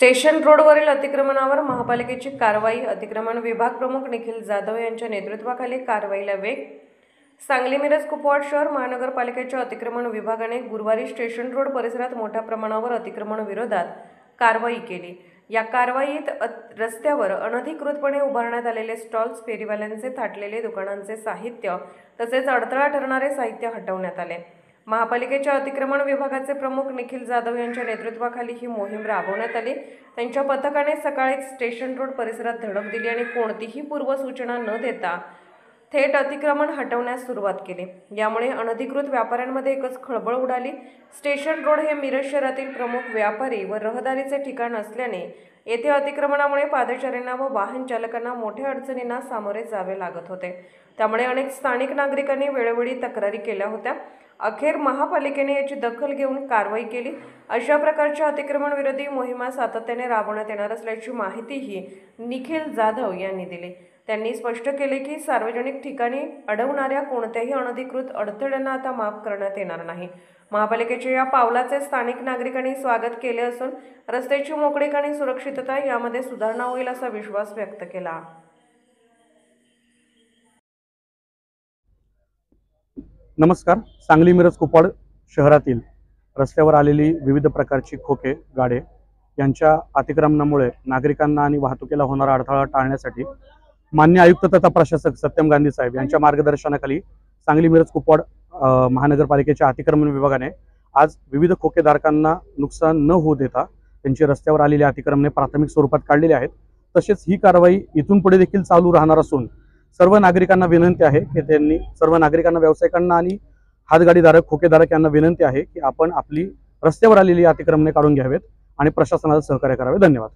Station रोडवरील अतिक्रमणावर महापालिकेची कारवाई. अतिक्रमण विभाग प्रमुख निखिल जाधव यांच्या नेतृत्वाखाली कारवाईला वेग. सांगली मिरज कुपवाड शहर महानगरपालिकेच्या अतिक्रमण विभागाने गुरुवारी स्टेशन रोड परिसरात मोठ्या प्रमाणावर अतिक्रमण विरोधात कारवाई केली. या कारवाईत रस्त्यावर अनधिकृतपणे उभारण्यात आलेले स्टॉल्स, फेरीवाल्यांचे थाटलेले दुकानांचे साहित्य तसेच अडथळा ठरणारे साहित्य हटवण्यात आले. महापालिकेच्या अतिक्रमण विभागाचे प्रमुख निखिल जाधव यांच्या नेतृत्वाखाली ही मोहीम राबवण्यात आली. त्यांच्या पथकाने सकाळीच स्टेशन रोड परिसरात धडक दिली आणि कोणतीही पूर्वसूचना न देता थेट अतिक्रमण हटवण्यास सुरुवात केली. यामुळे अनधिकृत व्यापाऱ्यांमध्ये एकच खळबळ उडाली. स्टेशन रोड हे मिरज शहरातील प्रमुख व्यापारी व रहदारीचे ठिकाण असल्याने येथे अतिक्रमणामुळे पादचाऱ्यांना व वाहन चालकांना मोठ्या अडचणींना सामोरे जावे लागत होते. त्यामुळे अनेक स्थानिक नागरिकांनी वेळोवेळी तक्रारी केल्या होत्या. अखेर महापालिकेने याची दखल घेऊन कारवाई केली. अशा प्रकारच्या अतिक्रमण विरोधी मोहिमा सातत्याने राबवण्यात येणार असल्याची माहितीही निखिल जाधव यांनी दिली. त्यांनी स्पष्ट केले की सार्वजनिक ठिकाणी अडवणाऱ्या कोणत्याही अनधिकृत अडथळ्यांना आता माफ करण्यात येणार नाही. महापालिकेच्या या पावलाचे स्थानिक नागरिकांनी स्वागत केले असून रस्त्याची मोकळीक आणि सुरक्षितता यामध्ये सुधारणा होईल असा विश्वास व्यक्त केला. नमस्कार. सांगली मिरज कुपवाड शहरातील रस्त्यावर आलेली विविध प्रकारची खोके गाडे यांच्या अतिक्रमणामुळे नागरिकांना आणि वाहतुकीला होणारा अडथळा टाळण्यासाठी मान्य आयुक्त तथा प्रशासक सत्यम गांधी साहेब यांच्या मार्गदर्शनाखाली सांगली मिरज कुपवाड महानगरपालिकेच्या अतिक्रमण विभागाने आज विविध खोकेधारकांना नुकसान न होऊ देता त्यांची रस्त्यावर आलेली अतिक्रमणे प्राथमिक स्वरूपात काढलेली आहेत. तसेच ही कारवाई इथून पुढे देखील चालू राहणार असून सर्व नागरिकांना विनंती आहे की त्यांनी सर्व नागरिकांना, व्यावसायिकांना आणि हातगाडीधारक, खोकेधारक यांना विनंती आहे की आपण आपली रस्त्यावर आलेली अतिक्रमणे काढून घ्यावेत आणि प्रशासनाला सहकार्य करावे. धन्यवाद.